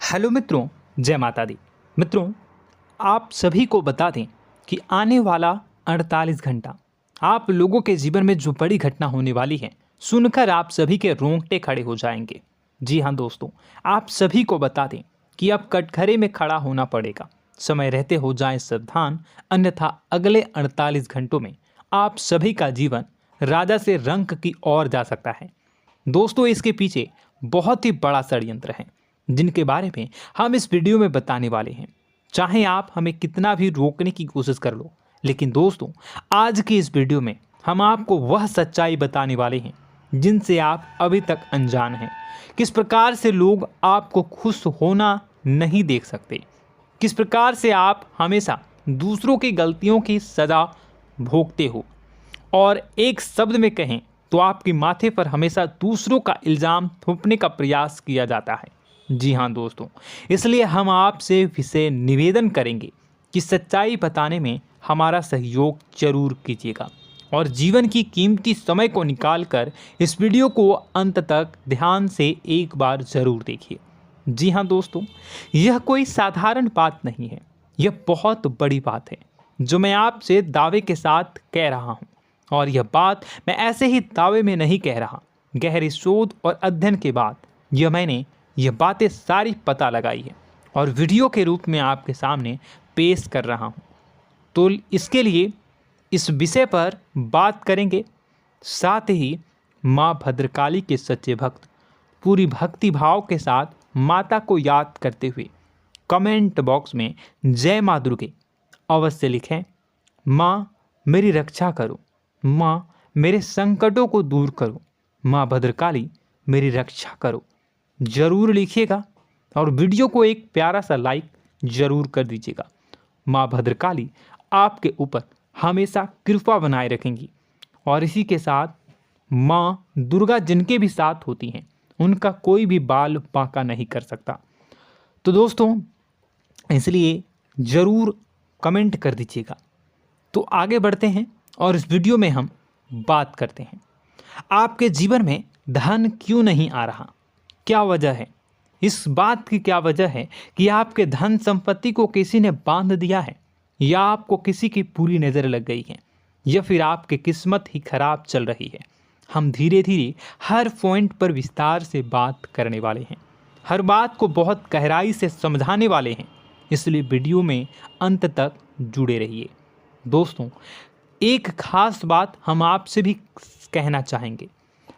Hello मित्रों, जय माता दी। मित्रों, आप सभी को बता दें कि आने वाला 48 घंटा आप लोगों के जीवन में जो बड़ी घटना होने वाली है, सुनकर आप सभी के रोंगटे खड़े हो जाएंगे। जी हाँ दोस्तों, आप सभी को बता दें कि अब कटघरे में खड़ा होना पड़ेगा। समय रहते हो जाएं सावधान, अन्यथा अगले 48 घंटों में आप सभी का जीवन राजा से रंक की ओर जा सकता है। दोस्तों, इसके पीछे बहुत ही बड़ा षड्यंत्र है जिनके बारे में हम इस वीडियो में बताने वाले हैं। चाहे आप हमें कितना भी रोकने की कोशिश कर लो, लेकिन दोस्तों आज की इस वीडियो में हम आपको वह सच्चाई बताने वाले हैं जिनसे आप अभी तक अनजान हैं। किस प्रकार से लोग आपको खुश होना नहीं देख सकते, किस प्रकार से आप हमेशा दूसरों की गलतियों की सज़ा भोगते हो, और एक शब्द में कहें तो आपके माथे पर हमेशा दूसरों का इल्ज़ाम थोपने का प्रयास किया जाता है। जी हाँ दोस्तों, इसलिए हम आपसे विशेष निवेदन करेंगे कि सच्चाई बताने में हमारा सहयोग जरूर कीजिएगा और जीवन की कीमती समय को निकालकर इस वीडियो को अंत तक ध्यान से एक बार ज़रूर देखिए। जी हाँ दोस्तों, यह कोई साधारण बात नहीं है, यह बहुत बड़ी बात है जो मैं आपसे दावे के साथ कह रहा हूँ। और यह बात मैं ऐसे ही दावे में नहीं कह रहा, गहरी शोध और अध्ययन के बाद मैंने यह बातें सारी पता लगाई है और वीडियो के रूप में आपके सामने पेश कर रहा हूँ। तो इसके लिए इस विषय पर बात करेंगे। साथ ही माँ भद्रकाली के सच्चे भक्त पूरी भक्ति भाव के साथ माता को याद करते हुए कमेंट बॉक्स में जय माँ दुर्गे अवश्य लिखें। माँ मेरी रक्षा करो, माँ मेरे संकटों को दूर करो, माँ भद्रकाली मेरी रक्षा करो, ज़रूर लिखिएगा और वीडियो को एक प्यारा सा लाइक ज़रूर कर दीजिएगा। माँ भद्रकाली आपके ऊपर हमेशा कृपा बनाए रखेंगी और इसी के साथ माँ दुर्गा जिनके भी साथ होती हैं उनका कोई भी बाल बांका नहीं कर सकता। तो दोस्तों, इसलिए ज़रूर कमेंट कर दीजिएगा। तो आगे बढ़ते हैं और इस वीडियो में हम बात करते हैं, आपके जीवन में धन क्यों नहीं आ रहा, क्या वजह है। इस बात की क्या वजह है कि आपके धन संपत्ति को किसी ने बांध दिया है, या आपको किसी की पूरी नज़र लग गई है, या फिर आपकी किस्मत ही खराब चल रही है। हम धीरे धीरे हर पॉइंट पर विस्तार से बात करने वाले हैं, हर बात को बहुत गहराई से समझाने वाले हैं, इसलिए वीडियो में अंत तक जुड़े रहिए। दोस्तों, एक खास बात हम आपसे भी कहना चाहेंगे,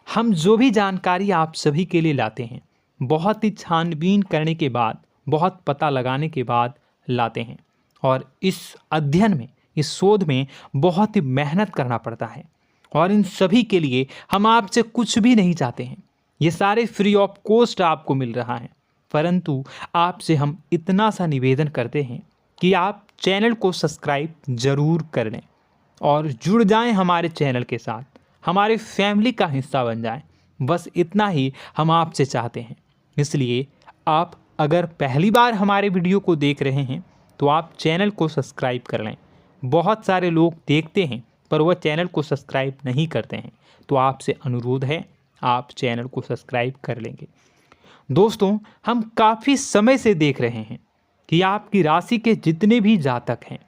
हम जो भी जानकारी आप सभी के लिए लाते हैं बहुत ही छानबीन करने के बाद, बहुत पता लगाने के बाद लाते हैं, और इस अध्ययन में, इस शोध में बहुत ही मेहनत करना पड़ता है। और इन सभी के लिए हम आपसे कुछ भी नहीं चाहते हैं, ये सारे फ्री ऑफ कॉस्ट आपको मिल रहा है। परंतु आपसे हम इतना सा निवेदन करते हैं कि आप चैनल को सब्सक्राइब ज़रूर कर लें और जुड़ जाएं हमारे चैनल के साथ, हमारे फैमिली का हिस्सा बन जाएं। बस इतना ही हम आपसे चाहते हैं। इसलिए आप अगर पहली बार हमारे वीडियो को देख रहे हैं तो आप चैनल को सब्सक्राइब कर लें। बहुत सारे लोग देखते हैं पर वह चैनल को सब्सक्राइब नहीं करते हैं, तो आपसे अनुरोध है आप चैनल को सब्सक्राइब कर लेंगे। दोस्तों, हम काफ़ी समय से देख रहे हैं कि आपकी राशि के जितने भी जातक हैं,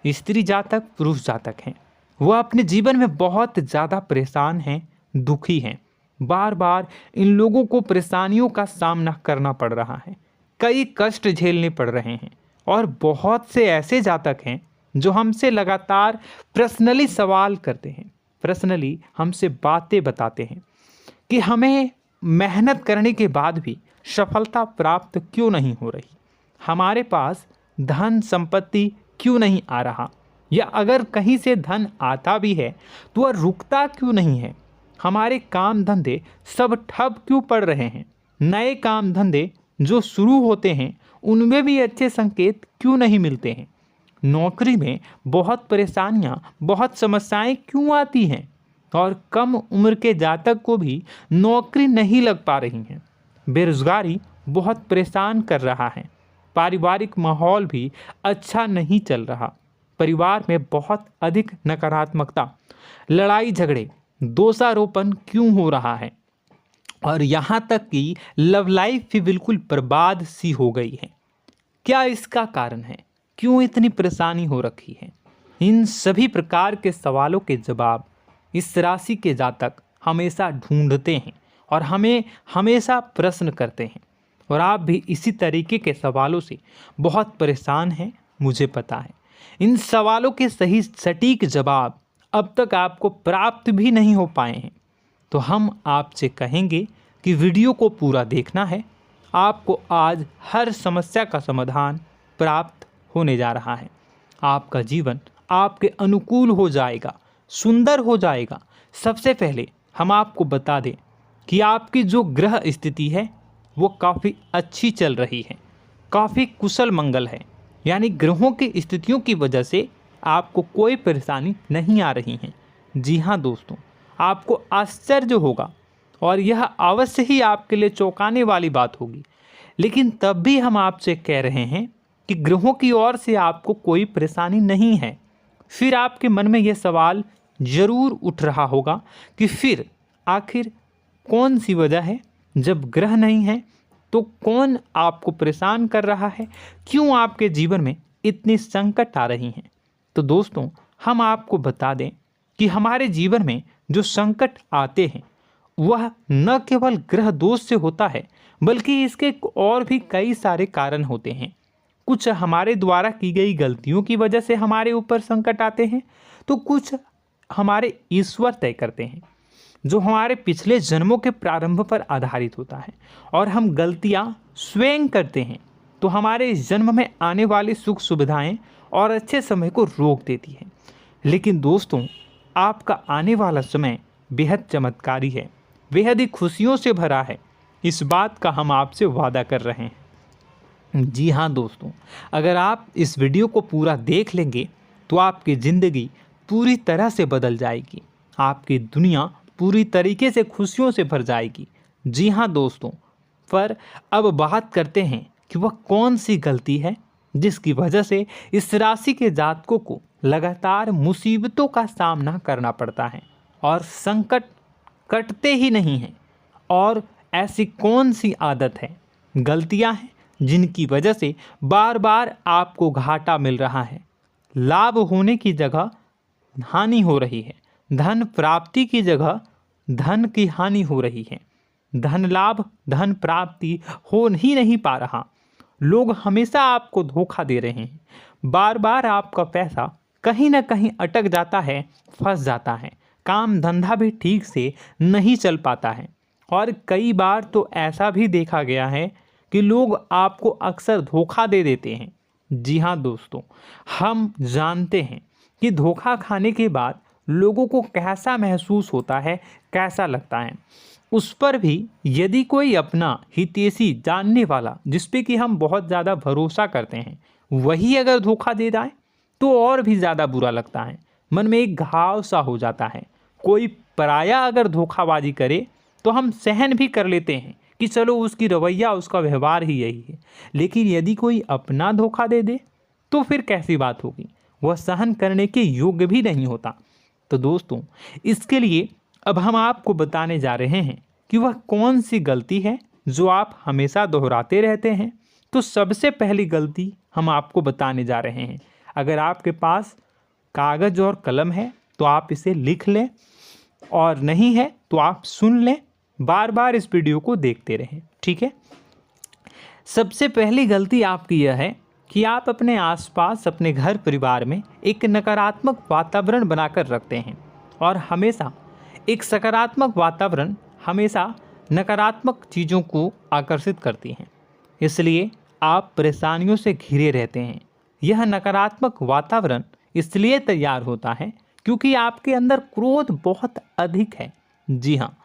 स्त्री जातक पुरुष जातक हैं, वह अपने जीवन में बहुत ज़्यादा परेशान हैं, दुखी हैं। बार बार इन लोगों को परेशानियों का सामना करना पड़ रहा है, कई कष्ट झेलने पड़ रहे हैं। और बहुत से ऐसे जातक हैं जो हमसे लगातार पर्सनली सवाल करते हैं, पर्सनली हमसे बातें बताते हैं कि हमें मेहनत करने के बाद भी सफलता प्राप्त क्यों नहीं हो रही, हमारे पास धन संपत्ति क्यों नहीं आ रहा, या अगर कहीं से धन आता भी है तो वह रुकता क्यों नहीं है, हमारे काम धंधे सब ठप क्यों पड़ रहे हैं, नए काम धंधे जो शुरू होते हैं उनमें भी अच्छे संकेत क्यों नहीं मिलते हैं, नौकरी में बहुत परेशानियां, बहुत समस्याएं क्यों आती हैं, और कम उम्र के जातक को भी नौकरी नहीं लग पा रही हैं, बेरोजगारी बहुत परेशान कर रहा है, पारिवारिक माहौल भी अच्छा नहीं चल रहा, परिवार में बहुत अधिक नकारात्मकता, लड़ाई झगड़े, दोषारोपण क्यों हो रहा है, और यहाँ तक कि लव लाइफ भी बिल्कुल बर्बाद सी हो गई है। क्या इसका कारण है? क्यों इतनी परेशानी हो रखी है? इन सभी प्रकार के सवालों के जवाब इस राशि के जातक हमेशा ढूंढते हैं और हमें हमेशा प्रश्न करते हैं। और आप भी इसी तरीके के सवालों से बहुत परेशान हैं, मुझे पता है। इन सवालों के सही सटीक जवाब अब तक आपको प्राप्त भी नहीं हो पाए हैं। तो हम आपसे कहेंगे कि वीडियो को पूरा देखना है। आपको आज हर समस्या का समाधान प्राप्त होने जा रहा है। आपका जीवन आपके अनुकूल हो जाएगा, सुंदर हो जाएगा। सबसे पहले हम आपको बता दें कि आपकी जो ग्रह स्थिति है वो काफ़ी अच्छी चल रही है, काफ़ी कुशल मंगल है। यानी ग्रहों की स्थितियों की वजह से आपको कोई परेशानी नहीं आ रही है। जी हाँ दोस्तों, आपको आश्चर्य होगा और यह अवश्य ही आपके लिए चौंकाने वाली बात होगी। लेकिन तब भी हम आपसे कह रहे हैं कि ग्रहों की ओर से आपको कोई परेशानी नहीं है। फिर आपके मन में यह सवाल जरूर उठ रहा होगा कि फिर आखिर कौन सी वजह है? जब ग्रह नहीं है तो कौन आपको परेशान कर रहा है? क्यों आपके जीवन में इतनी संकट आ रही हैं? तो दोस्तों, हम आपको बता दें कि हमारे जीवन में जो संकट आते हैं वह न केवल ग्रह दोष से होता है, बल्कि इसके और भी कई सारे कारण होते हैं। कुछ हमारे द्वारा की गई गलतियों की वजह से हमारे ऊपर संकट आते हैं, तो कुछ हमारे ईश्वर तय करते हैं, जो हमारे पिछले जन्मों के प्रारंभ पर आधारित होता है। और हम गलतियां स्वयं करते हैं तो हमारे इस जन्म में आने वाली सुख सुविधाएं और अच्छे समय को रोक देती है। लेकिन दोस्तों, आपका आने वाला समय बेहद चमत्कारी है, बेहद ही खुशियों से भरा है। इस बात का हम आपसे वादा कर रहे हैं। जी हाँ दोस्तों, अगर आप इस वीडियो को पूरा देख लेंगे तो आपकी ज़िंदगी पूरी तरह से बदल जाएगी, आपकी दुनिया पूरी तरीके से खुशियों से भर जाएगी। जी हाँ दोस्तों, पर अब बात करते हैं कि वह कौन सी गलती है जिसकी वजह से इस राशि के जातकों को लगातार मुसीबतों का सामना करना पड़ता है और संकट कटते ही नहीं हैं। और ऐसी कौन सी आदत है, गलतियां हैं जिनकी वजह से बार बार आपको घाटा मिल रहा है, लाभ होने की जगह हानि हो रही है, धन प्राप्ति की जगह धन की हानि हो रही है, धन लाभ धन प्राप्ति हो ही नहीं पा रहा, लोग हमेशा आपको धोखा दे रहे हैं, बार बार आपका पैसा कहीं ना कहीं अटक जाता है, फंस जाता है, काम धंधा भी ठीक से नहीं चल पाता है। और कई बार तो ऐसा भी देखा गया है कि लोग आपको अक्सर धोखा दे देते हैं। जी हाँ दोस्तों, हम जानते हैं कि धोखा खाने के बाद लोगों को कैसा महसूस होता है, कैसा लगता है। उस पर भी यदि कोई अपना हितैषी जानने वाला, जिस पे कि हम बहुत ज़्यादा भरोसा करते हैं, वही अगर धोखा दे जाए तो और भी ज़्यादा बुरा लगता है, मन में एक घाव सा हो जाता है। कोई पराया अगर धोखाबाजी करे तो हम सहन भी कर लेते हैं कि चलो उसकी रवैया, उसका व्यवहार ही यही है। लेकिन यदि कोई अपना धोखा दे दे तो फिर कैसी बात होगी, वह सहन करने के योग्य भी नहीं होता। तो दोस्तों, इसके लिए अब हम आपको बताने जा रहे हैं कि वह कौन सी गलती है जो आप हमेशा दोहराते रहते हैं। तो सबसे पहली गलती हम आपको बताने जा रहे हैं। अगर आपके पास कागज़ और कलम है तो आप इसे लिख लें, और नहीं है तो आप सुन लें, बार बार इस वीडियो को देखते रहें, ठीक है। सबसे पहली गलती आपकी यह है कि आप अपने आसपास, अपने घर परिवार में एक नकारात्मक वातावरण बनाकर रखते हैं। और हमेशा एक सकारात्मक वातावरण हमेशा नकारात्मक चीज़ों को आकर्षित करती हैं, इसलिए आप परेशानियों से घिरे रहते हैं। यह नकारात्मक वातावरण इसलिए तैयार होता है क्योंकि आपके अंदर क्रोध बहुत अधिक है। जी हाँ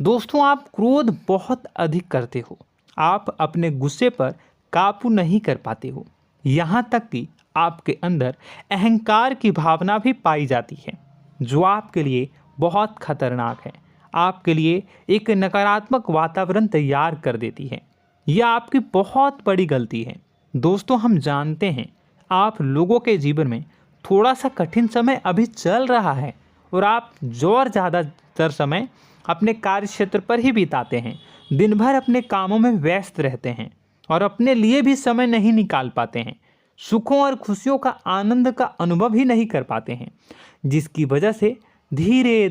दोस्तों, आप क्रोध बहुत अधिक करते हो, आप अपने गुस्से पर काबू नहीं कर पाते हो, यहाँ तक कि आपके अंदर अहंकार की भावना भी पाई जाती है, जो आपके लिए बहुत खतरनाक है, आपके लिए एक नकारात्मक वातावरण तैयार कर देती है। यह आपकी बहुत बड़ी गलती है। दोस्तों, हम जानते हैं आप लोगों के जीवन में थोड़ा सा कठिन समय अभी चल रहा है और आप और ज़्यादा अधिकतर समय अपने कार्य क्षेत्र पर ही बिताते हैं, दिन भर अपने कामों में व्यस्त रहते हैं और अपने लिए भी समय नहीं निकाल पाते हैं, सुखों और खुशियों का आनंद का अनुभव ही नहीं कर पाते हैं, जिसकी वजह से धीरे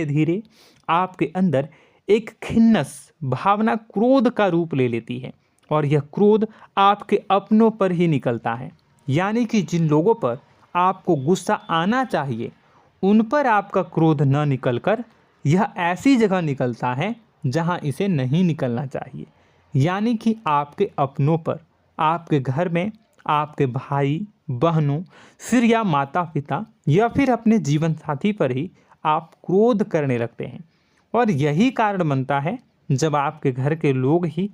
धीरे आपके अंदर एक खिन्नस भावना क्रोध का रूप ले लेती है और यह क्रोध आपके अपनों पर ही निकलता है। यानी कि जिन लोगों पर आपको गुस्सा आना चाहिए उन पर आपका क्रोध न निकलकर यह ऐसी जगह निकलता है जहां इसे नहीं निकलना चाहिए। यानी कि आपके अपनों पर, आपके घर में आपके भाई बहनों, फिर या माता पिता या फिर अपने जीवन साथी पर ही आप क्रोध करने लगते हैं। और यही कारण बनता है जब आपके घर के लोग ही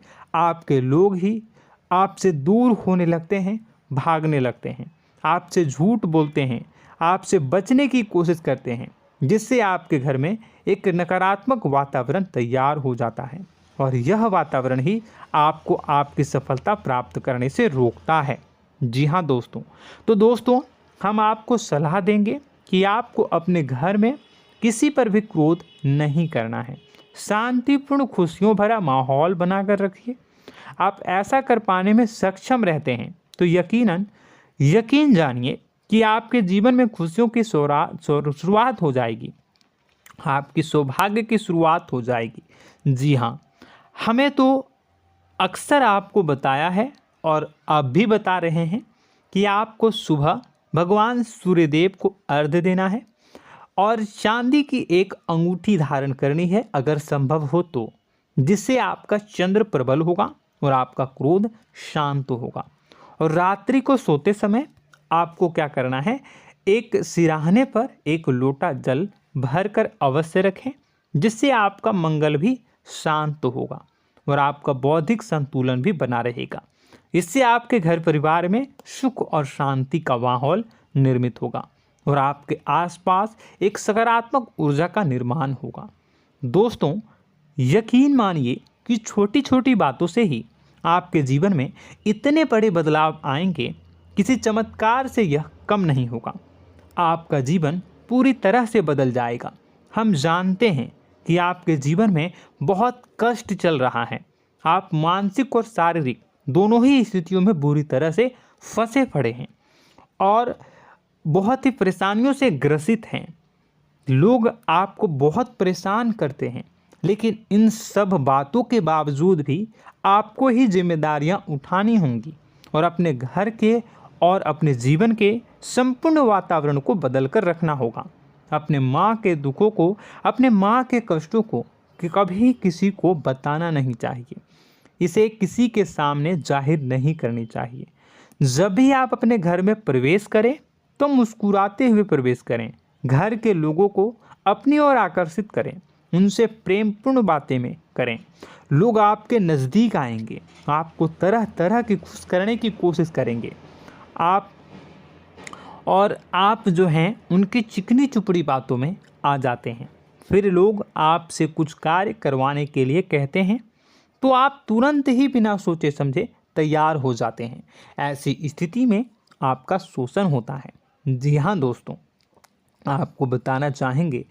आपसे दूर होने लगते हैं, भागने लगते हैं, आपसे झूठ बोलते हैं, आपसे बचने की कोशिश करते हैं, जिससे आपके घर में एक नकारात्मक वातावरण तैयार हो जाता है और यह वातावरण ही आपको आपकी सफलता प्राप्त करने से रोकता है। जी हाँ दोस्तों, तो दोस्तों हम आपको सलाह देंगे कि आपको अपने घर में किसी पर भी क्रोध नहीं करना है। शांतिपूर्ण खुशियों भरा माहौल बनाकर रखिए। आप ऐसा कर पाने में सक्षम रहते हैं तो यकीन जानिए कि आपके जीवन में खुशियों की शुरुआत हो जाएगी, आपकी सौभाग्य की शुरुआत हो जाएगी। जी हाँ, हमें तो अक्सर आपको बताया है और अब भी बता रहे हैं कि आपको सुबह भगवान सूर्यदेव को अर्घ्य देना है और चांदी की एक अंगूठी धारण करनी है अगर संभव हो तो, जिससे आपका चंद्र प्रबल होगा और आपका क्रोध शांत होगा। और रात्रि को सोते समय आपको क्या करना है, एक सिराहने पर एक लोटा जल भरकर अवश्य रखें, जिससे आपका मंगल भी शांत होगा और आपका बौद्धिक संतुलन भी बना रहेगा। इससे आपके घर परिवार में सुख और शांति का माहौल निर्मित होगा और आपके आसपास एक सकारात्मक ऊर्जा का निर्माण होगा। दोस्तों यकीन मानिए कि छोटी छोटी बातों से ही आपके जीवन में इतने बड़े बदलाव आएंगे, किसी चमत्कार से यह कम नहीं होगा। आपका जीवन पूरी तरह से बदल जाएगा। हम जानते हैं कि आपके जीवन में बहुत कष्ट चल रहा है, आप मानसिक और शारीरिक दोनों ही स्थितियों में बुरी तरह से फंसे पड़े हैं और बहुत ही परेशानियों से ग्रसित हैं। लोग आपको बहुत परेशान करते हैं, लेकिन इन सब बातों के बावजूद भी आपको ही जिम्मेदारियां उठानी होंगी और अपने घर के और अपने जीवन के संपूर्ण वातावरण को बदल कर रखना होगा। अपने माँ के दुखों को, अपने माँ के कष्टों को कभी किसी को बताना नहीं चाहिए, इसे किसी के सामने जाहिर नहीं करनी चाहिए। जब भी आप अपने घर में प्रवेश करें तो मुस्कुराते हुए प्रवेश करें, घर के लोगों को अपनी ओर आकर्षित करें, उनसे प्रेमपूर्ण बातें में करें। लोग आपके नज़दीक आएंगे, आपको तरह तरह की खुश करने की कोशिश करेंगे। आप जो हैं उनकी चिकनी चुपड़ी बातों में आ जाते हैं। फिर लोग आपसे कुछ कार्य करवाने के लिए कहते हैं तो आप तुरंत ही बिना सोचे समझे तैयार हो जाते हैं। ऐसी स्थिति में आपका शोषण होता है। जी हाँ दोस्तों, आपको बताना चाहेंगे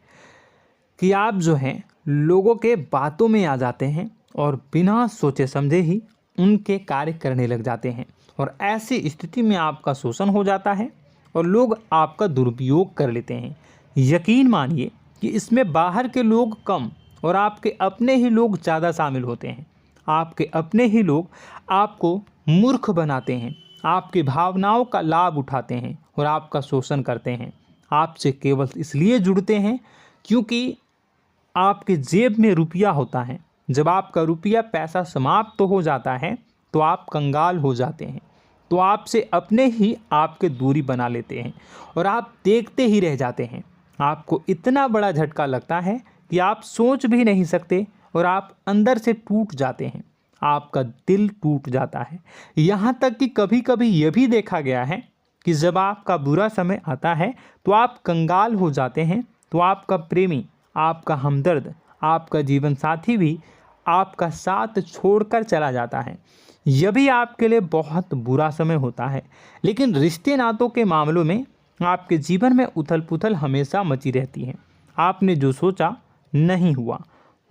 कि आप जो हैं लोगों के बातों में आ जाते हैं और बिना सोचे समझे ही उनके कार्य करने लग जाते हैं और ऐसी स्थिति में आपका शोषण हो जाता है और लोग आपका दुरुपयोग कर लेते हैं। यकीन मानिए कि इसमें बाहर के लोग कम और आपके अपने ही लोग ज़्यादा शामिल होते हैं। आपके अपने ही लोग आपको मूर्ख बनाते हैं, आपकी भावनाओं का लाभ उठाते हैं और आपका शोषण करते हैं। आपसे केवल इसलिए जुड़ते हैं क्योंकि आपके जेब में रुपया होता है। जब आपका रुपया पैसा समाप्त हो जाता है तो आप कंगाल हो जाते हैं, तो आपसे अपने ही आपके दूरी बना लेते हैं और आप देखते ही रह जाते हैं। आपको इतना बड़ा झटका लगता है कि आप सोच भी नहीं सकते और आप अंदर से टूट जाते हैं, आपका दिल टूट जाता है। यहाँ तक कि कभी कभी यह भी देखा गया है कि जब आपका बुरा समय आता है तो आप कंगाल हो जाते हैं, तो आपका प्रेमी, आपका हमदर्द, आपका जीवन साथी भी आपका साथ छोड़कर चला जाता है। यह भी आपके लिए बहुत बुरा समय होता है। लेकिन रिश्ते नातों के मामलों में आपके जीवन में उथल पुथल हमेशा मची रहती है। आपने जो सोचा नहीं हुआ।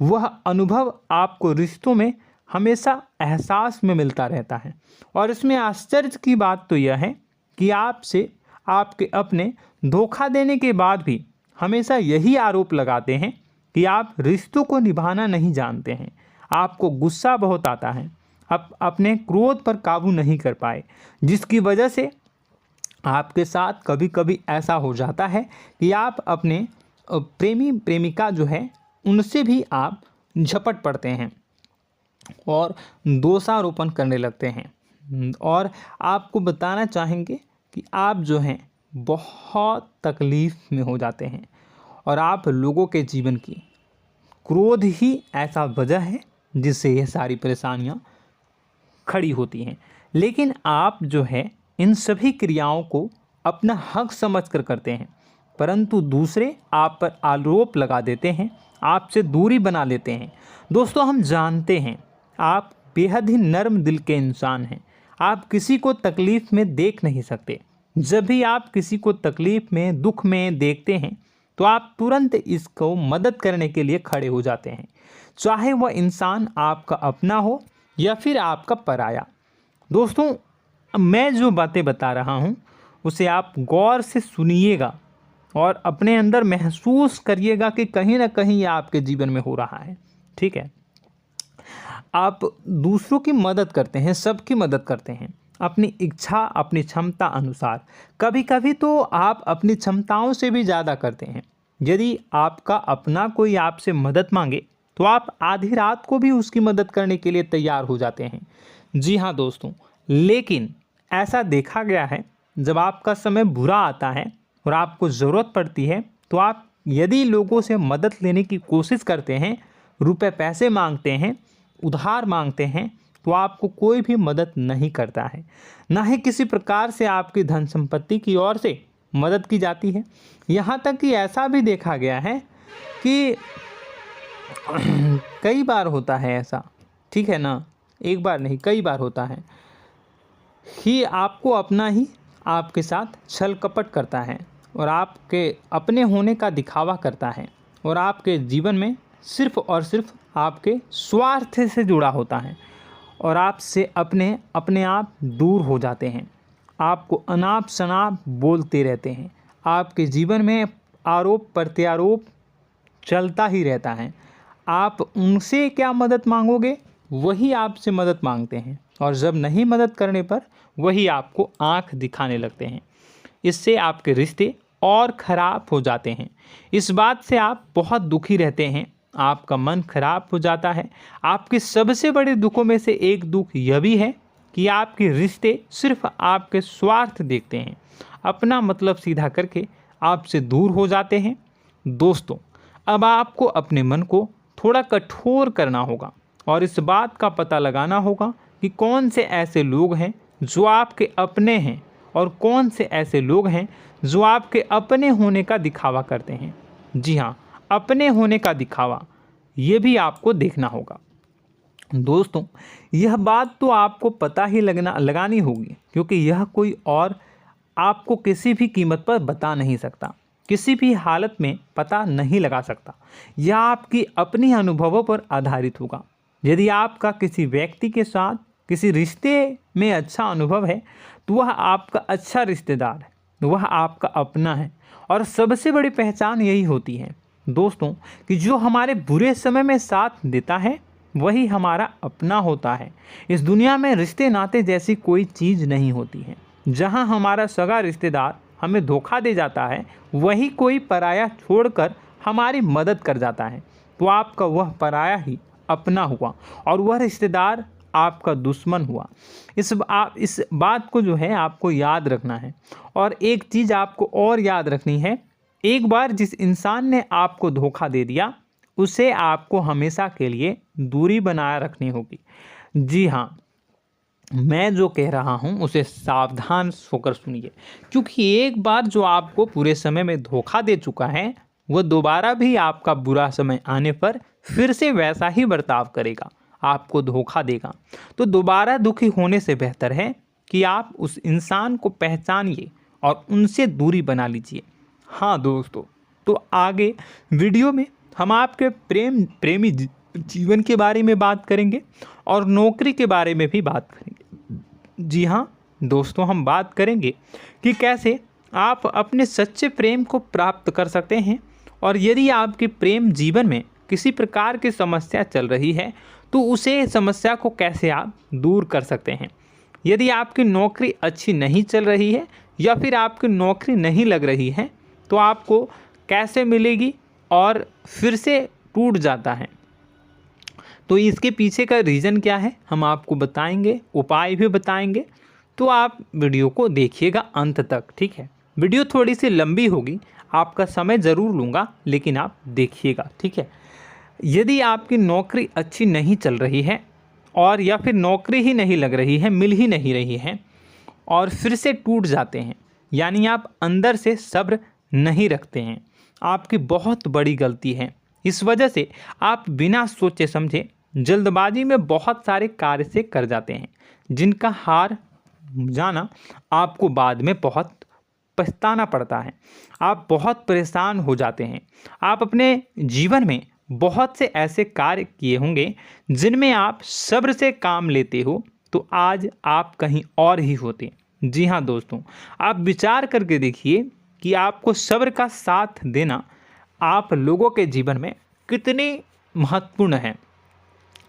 वह अनुभव आपको रिश्तों में हमेशा एहसास में मिलता रहता है। और इसमें आश्चर्य की बात तो यह है कि आपसे आपके अपने धोखा देने के बाद भी हमेशा यही आरोप लगाते हैं कि आप रिश्तों को निभाना नहीं जानते हैं। आपको गुस्सा बहुत आता है, अपने क्रोध पर काबू नहीं कर पाए, जिसकी वजह से आपके साथ कभी कभी ऐसा हो जाता है कि आप अपने प्रेमी प्रेमिका जो है उनसे भी आप झपट पड़ते हैं और दोषारोपण करने लगते हैं। और आपको बताना चाहेंगे कि आप जो हैं बहुत तकलीफ़ में हो जाते हैं और आप लोगों के जीवन की क्रोध ही ऐसा वजह है जिससे ये सारी परेशानियां खड़ी होती हैं। लेकिन आप जो है इन सभी क्रियाओं को अपना हक समझकर करते हैं, परंतु दूसरे आप पर आरोप लगा देते हैं, आपसे दूरी बना लेते हैं। दोस्तों, हम जानते हैं आप बेहद ही नर्म दिल के इंसान हैं। आप किसी को तकलीफ़ में देख नहीं सकते। जब भी आप किसी को तकलीफ़ में, दुख में देखते हैं तो आप तुरंत इसको मदद करने के लिए खड़े हो जाते हैं, चाहे वह इंसान आपका अपना हो या फिर आपका पराया। दोस्तों, मैं जो बातें बता रहा हूँ उसे आप गौर से सुनिएगा और अपने अंदर महसूस करिएगा कि कहीं ना कहीं ये आपके जीवन में हो रहा है। ठीक है, आप दूसरों की मदद करते हैं, सबकी मदद करते हैं अपनी इच्छा, अपनी क्षमता अनुसार। कभी कभी तो आप अपनी क्षमताओं से भी ज़्यादा करते हैं। यदि आपका अपना कोई आपसे मदद मांगे तो आप आधी रात को भी उसकी मदद करने के लिए तैयार हो जाते हैं। जी हाँ दोस्तों, लेकिन ऐसा देखा गया है जब आपका समय बुरा आता है और आपको ज़रूरत पड़ती है तो आप यदि लोगों से मदद लेने की कोशिश करते हैं, रुपए पैसे मांगते हैं, उधार मांगते हैं, तो आपको कोई भी मदद नहीं करता है। ना ही किसी प्रकार से आपकी धन संपत्ति की ओर से मदद की जाती है। यहाँ तक कि ऐसा भी देखा गया है कि कई बार होता है ऐसा, ठीक है ना, एक बार नहीं कई बार होता है कि आपको अपना ही आपके साथ छल कपट करता है और आपके अपने होने का दिखावा करता है और आपके जीवन में सिर्फ और सिर्फ आपके स्वार्थ से जुड़ा होता है और आपसे अपने आप दूर हो जाते हैं। आपको अनाप शनाप बोलते रहते हैं। आपके जीवन में आरोप प्रत्यारोप चलता ही रहता है। आप उनसे क्या मदद मांगोगे, वही आपसे मदद मांगते हैं और जब नहीं मदद करने पर वही आपको आंख दिखाने लगते हैं। इससे आपके रिश्ते और ख़राब हो जाते हैं। इस बात से आप बहुत दुखी रहते हैं, आपका मन खराब हो जाता है। आपके सबसे बड़े दुखों में से एक दुख यह भी है कि आपके रिश्ते सिर्फ आपके स्वार्थ देखते हैं, अपना मतलब सीधा करके आपसे दूर हो जाते हैं। दोस्तों, अब आपको अपने मन को थोड़ा कठोर करना होगा और इस बात का पता लगाना होगा कि कौन से ऐसे लोग हैं जो आपके अपने हैं और कौन से ऐसे लोग हैं जो आपके अपने होने का दिखावा करते हैं। जी हाँ, अपने होने का दिखावा, ये भी आपको देखना होगा। दोस्तों, यह बात तो आपको पता ही लगानी होगी, क्योंकि यह कोई और आपको किसी भी कीमत पर बता नहीं सकता, किसी भी हालत में पता नहीं लगा सकता। यह आपकी अपनी अनुभवों पर आधारित होगा। यदि आपका किसी व्यक्ति के साथ किसी रिश्ते में अच्छा अनुभव है तो वह आपका अच्छा रिश्तेदार है, वह आपका अपना है। और सबसे बड़ी पहचान यही होती है दोस्तों कि जो हमारे बुरे समय में साथ देता है वही हमारा अपना होता है। इस दुनिया में रिश्ते नाते जैसी कोई चीज़ नहीं होती है। जहां हमारा सगा रिश्तेदार हमें धोखा दे जाता है, वही कोई पराया छोड़कर हमारी मदद कर जाता है, तो आपका वह पराया ही अपना हुआ और वह रिश्तेदार आपका दुश्मन हुआ। इस बात को जो है आपको याद रखना है। और एक चीज़ आपको और याद रखनी है, एक बार जिस इंसान ने आपको धोखा दे दिया उसे आपको हमेशा के लिए दूरी बनाए रखनी होगी। जी हाँ, मैं जो कह रहा हूँ उसे सावधान होकर सुनिए, क्योंकि एक बार जो आपको पूरे समय में धोखा दे चुका है वह दोबारा भी आपका बुरा समय आने पर फिर से वैसा ही बर्ताव करेगा, आपको धोखा देगा। तो दोबारा दुखी होने से बेहतर है कि आप उस इंसान को पहचानिए और उनसे दूरी बना लीजिए। हाँ दोस्तों, तो आगे वीडियो में हम आपके प्रेमी जीवन के बारे में बात करेंगे और नौकरी के बारे में भी बात करेंगे। जी हाँ दोस्तों, हम बात करेंगे कि कैसे आप अपने सच्चे प्रेम को प्राप्त कर सकते हैं, और यदि आपके प्रेम जीवन में किसी प्रकार की समस्या चल रही है तो उसे समस्या को कैसे आप दूर कर सकते हैं। यदि आपकी नौकरी अच्छी नहीं चल रही है या फिर आपकी नौकरी नहीं लग रही है तो आपको कैसे मिलेगी और फिर से टूट जाता है, तो इसके पीछे का रीज़न क्या है हम आपको बताएंगे, उपाय भी बताएंगे। तो आप वीडियो को देखिएगा अंत तक, ठीक है। वीडियो थोड़ी सी लंबी होगी, आपका समय ज़रूर लूँगा, लेकिन आप देखिएगा, ठीक है। यदि आपकी नौकरी अच्छी नहीं चल रही है और या फिर नौकरी ही नहीं लग रही है, मिल ही नहीं रही है और फिर से टूट जाते हैं, यानी आप अंदर से सब्र नहीं रखते हैं, आपकी बहुत बड़ी गलती है। इस वजह से आप बिना सोचे समझे जल्दबाजी में बहुत सारे कार्य से कर जाते हैं, जिनका हार जाना आपको बाद में बहुत पछताना पड़ता है। आप बहुत परेशान हो जाते हैं। आप अपने जीवन में बहुत से ऐसे कार्य किए होंगे जिनमें आप सब्र से काम लेते हो, तो आज आप कहीं और ही होते। जी हाँ दोस्तों, आप विचार करके देखिए कि आपको सब्र का साथ देना आप लोगों के जीवन में कितनी महत्वपूर्ण है।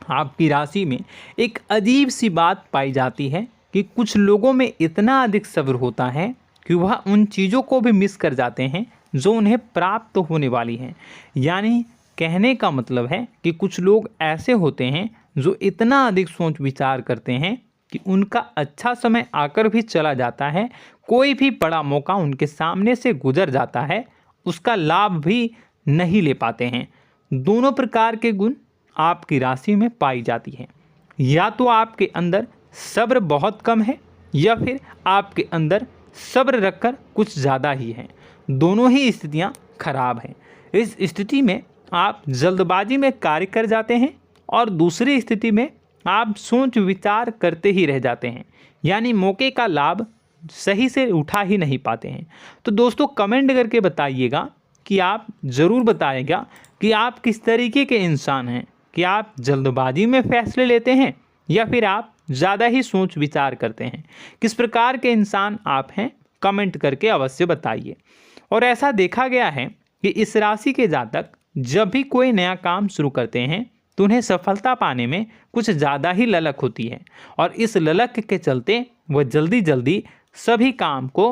आपकी राशि में एक अजीब सी बात पाई जाती है कि कुछ लोगों में इतना अधिक सब्र होता है कि वह उन चीज़ों को भी मिस कर जाते हैं जो उन्हें प्राप्त होने वाली हैं। यानी कहने का मतलब है कि कुछ लोग ऐसे होते हैं जो इतना अधिक सोच विचार करते हैं कि उनका अच्छा समय आकर भी चला जाता है, कोई भी बड़ा मौका उनके सामने से गुजर जाता है, उसका लाभ भी नहीं ले पाते हैं। दोनों प्रकार के गुण आपकी राशि में पाई जाती है। या तो आपके अंदर सब्र बहुत कम है या फिर आपके अंदर सब्र रखकर कुछ ज़्यादा ही है। दोनों ही स्थितियाँ खराब हैं। इस स्थिति में आप जल्दबाजी में कार्य कर जाते हैं और दूसरी स्थिति में आप सोच विचार करते ही रह जाते हैं, यानी मौके का लाभ सही से उठा ही नहीं पाते हैं। तो दोस्तों कमेंट करके बताइएगा कि आप ज़रूर बताइएगा कि आप किस तरीके के इंसान हैं, कि आप जल्दबाजी में फैसले लेते हैं या फिर आप ज़्यादा ही सोच विचार करते हैं। किस प्रकार के इंसान आप हैं, कमेंट करके अवश्य बताइए। और ऐसा देखा गया है कि इस राशि के जातक जब भी कोई नया काम शुरू करते हैं तो उन्हें सफलता पाने में कुछ ज़्यादा ही ललक होती है, और इस ललक के चलते वह जल्दी जल्दी सभी काम को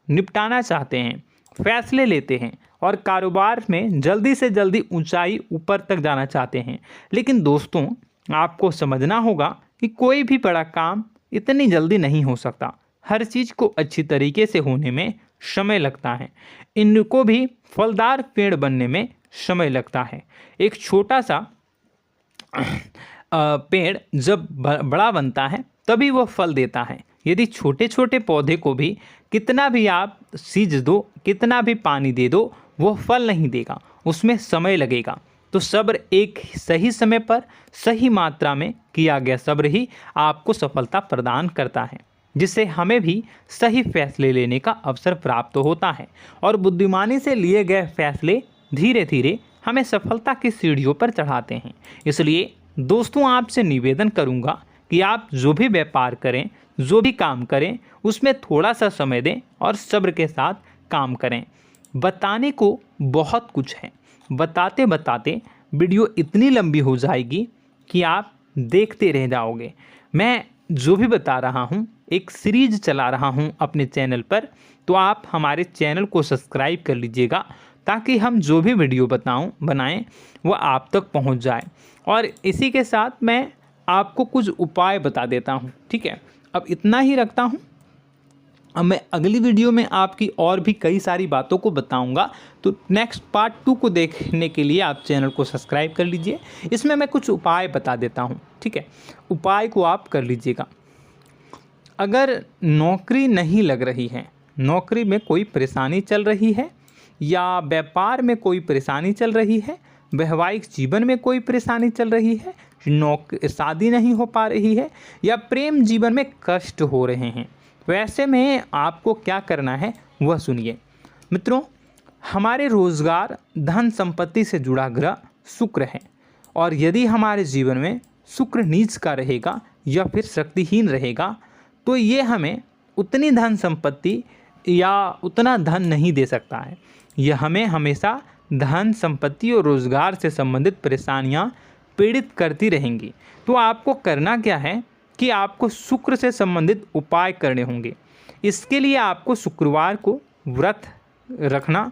निपटाना चाहते हैं, फैसले लेते हैं और कारोबार में जल्दी से जल्दी ऊंचाई ऊपर तक जाना चाहते हैं। लेकिन दोस्तों आपको समझना होगा कि कोई भी बड़ा काम इतनी जल्दी नहीं हो सकता। हर चीज़ को अच्छी तरीके से होने में समय लगता है। इनको भी फलदार पेड़ बनने में समय लगता है। एक छोटा सा पेड़ जब बड़ा बनता है तभी वह फल देता है। यदि छोटे छोटे पौधे को भी कितना भी आप सींच दो, कितना भी पानी दे दो, वो फल नहीं देगा, उसमें समय लगेगा। तो सब्र एक सही समय पर सही मात्रा में किया गया सब्र ही आपको सफलता प्रदान करता है, जिससे हमें भी सही फैसले लेने का अवसर प्राप्त होता है। और बुद्धिमानी से लिए गए फैसले धीरे धीरे हमें सफलता की सीढ़ियों पर चढ़ाते हैं। इसलिए दोस्तों आपसे निवेदन करूंगा कि आप जो भी व्यापार करें, जो भी काम करें, उसमें थोड़ा सा समय दें और सब्र के साथ काम करें। बताने को बहुत कुछ है, बताते बताते वीडियो इतनी लंबी हो जाएगी कि आप देखते रह जाओगे। मैं जो भी बता रहा हूँ एक सीरीज चला रहा हूँ अपने चैनल पर, तो आप हमारे चैनल को सब्सक्राइब कर लीजिएगा ताकि हम जो भी वीडियो बनाएं वो आप तक पहुँच जाए। और इसी के साथ मैं आपको कुछ उपाय बता देता हूँ, ठीक है। अब इतना ही रखता हूँ। अब मैं अगली वीडियो में आपकी और भी कई सारी बातों को बताऊंगा। तो नेक्स्ट पार्ट 2 को देखने के लिए आप चैनल को सब्सक्राइब कर लीजिए। इसमें मैं कुछ उपाय बता देता हूं, ठीक है। उपाय को आप कर लीजिएगा। अगर नौकरी नहीं लग रही है, नौकरी में कोई परेशानी चल रही है, या व्यापार में कोई परेशानी चल रही है, वैवाहिक जीवन में कोई परेशानी चल रही है, शादी नहीं हो पा रही है, या प्रेम जीवन में कष्ट हो रहे हैं, वैसे में आपको क्या करना है वह सुनिए। मित्रों, हमारे रोजगार धन संपत्ति से जुड़ा ग्रह शुक्र है, और यदि हमारे जीवन में शुक्र नीच का रहेगा या फिर शक्तिहीन रहेगा तो ये हमें उतनी धन संपत्ति या उतना धन नहीं दे सकता है। यह हमें हमेशा धन संपत्ति और रोजगार से संबंधित परेशानियां पीड़ित करती रहेंगी। तो आपको करना क्या है कि आपको शुक्र से संबंधित उपाय करने होंगे। इसके लिए आपको शुक्रवार को व्रत रखना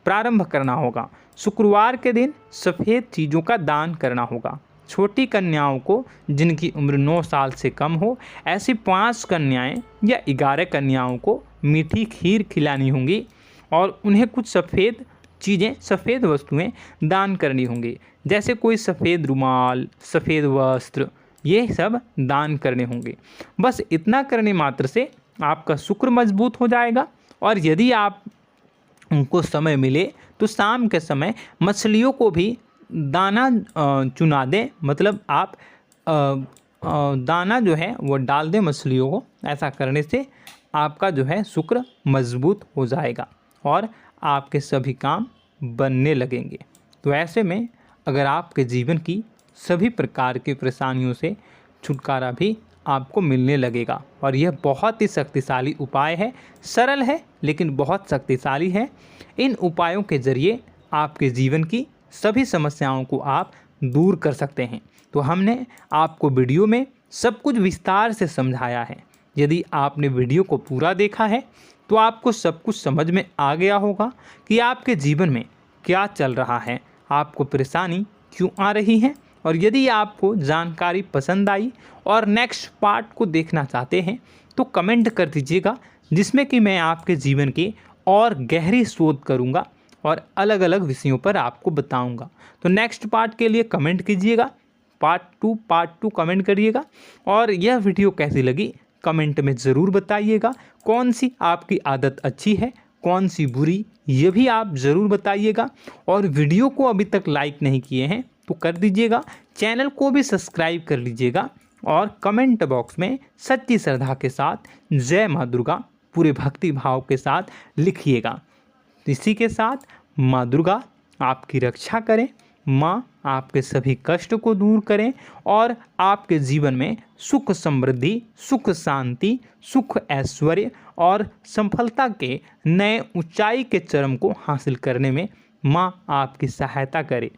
प्रारंभ करना होगा। शुक्रवार के दिन सफ़ेद चीज़ों का दान करना होगा। छोटी कन्याओं को जिनकी उम्र 9 साल से कम हो, ऐसी 5 कन्याएं या 11 कन्याओं को मीठी खीर खिलानी होंगी और उन्हें कुछ सफ़ेद चीज़ें, सफ़ेद वस्तुएं दान करनी होंगी, जैसे कोई सफ़ेद रुमाल, सफ़ेद वस्त्र, ये सब दान करने होंगे। बस इतना करने मात्र से आपका शुक्र मजबूत हो जाएगा। और यदि आप उनको समय मिले तो शाम के समय मछलियों को भी दाना चुना दें, मतलब आप दाना जो है वो डाल दें मछलियों को। ऐसा करने से आपका जो है शुक्र मजबूत हो जाएगा और आपके सभी काम बनने लगेंगे। तो ऐसे में अगर आपके जीवन की सभी प्रकार की परेशानियों से छुटकारा भी आपको मिलने लगेगा। और यह बहुत ही शक्तिशाली उपाय है, सरल है लेकिन बहुत शक्तिशाली है। इन उपायों के ज़रिए आपके जीवन की सभी समस्याओं को आप दूर कर सकते हैं। तो हमने आपको वीडियो में सब कुछ विस्तार से समझाया है। यदि आपने वीडियो को पूरा देखा है तो आपको सब कुछ समझ में आ गया होगा कि आपके जीवन में क्या चल रहा है, आपको परेशानी क्यों आ रही है। और यदि आपको जानकारी पसंद आई और नेक्स्ट पार्ट को देखना चाहते हैं तो कमेंट कर दीजिएगा, जिसमें कि मैं आपके जीवन की और गहरी शोध करूंगा और अलग अलग विषयों पर आपको बताऊंगा। तो नेक्स्ट पार्ट के लिए कमेंट कीजिएगा, पार्ट टू कमेंट करिएगा। और यह वीडियो कैसी लगी कमेंट में ज़रूर बताइएगा। कौन सी आपकी आदत अच्छी है, कौन सी बुरी, ये भी आप ज़रूर बताइएगा। और वीडियो को अभी तक लाइक नहीं किए हैं तो कर दीजिएगा, चैनल को भी सब्सक्राइब कर लीजिएगा और कमेंट बॉक्स में सच्ची श्रद्धा के साथ जय माँ दुर्गा पूरे भक्ति भाव के साथ लिखिएगा। इसी के साथ माँ दुर्गा आपकी रक्षा करें, माँ आपके सभी कष्ट को दूर करें और आपके जीवन में सुख समृद्धि, सुख शांति, सुख ऐश्वर्य और सफलता के नए ऊंचाई के चरम को हासिल करने में माँ आपकी सहायता करे।